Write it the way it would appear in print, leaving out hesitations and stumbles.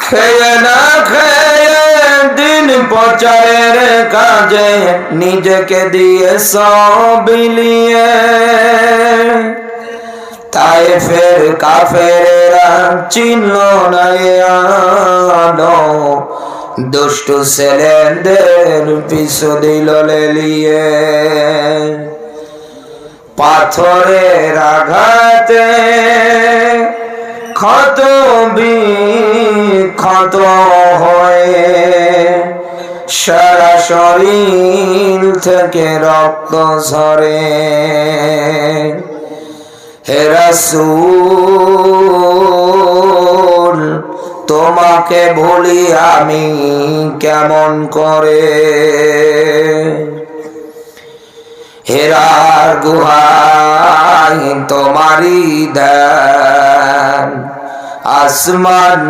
খেয়ে না খেয়ে দিন প্রচারের কাজে নিজেকে দিয়ে সব বিলিয়ে তায়েফের কাফেরেরা চিনল না আলো দুষ্টু ছেলেদের পিছু দিল লেলিয়ে পাথরের আঘাতে ক্ষত বিক্ষত হয়ে সারা শরীর থেকে রক্ত ঝরে হে রাসূল তোমাকে ভুলি আমি কেমন করে হেরার গুহায় তোমারি ধ্যান আসমান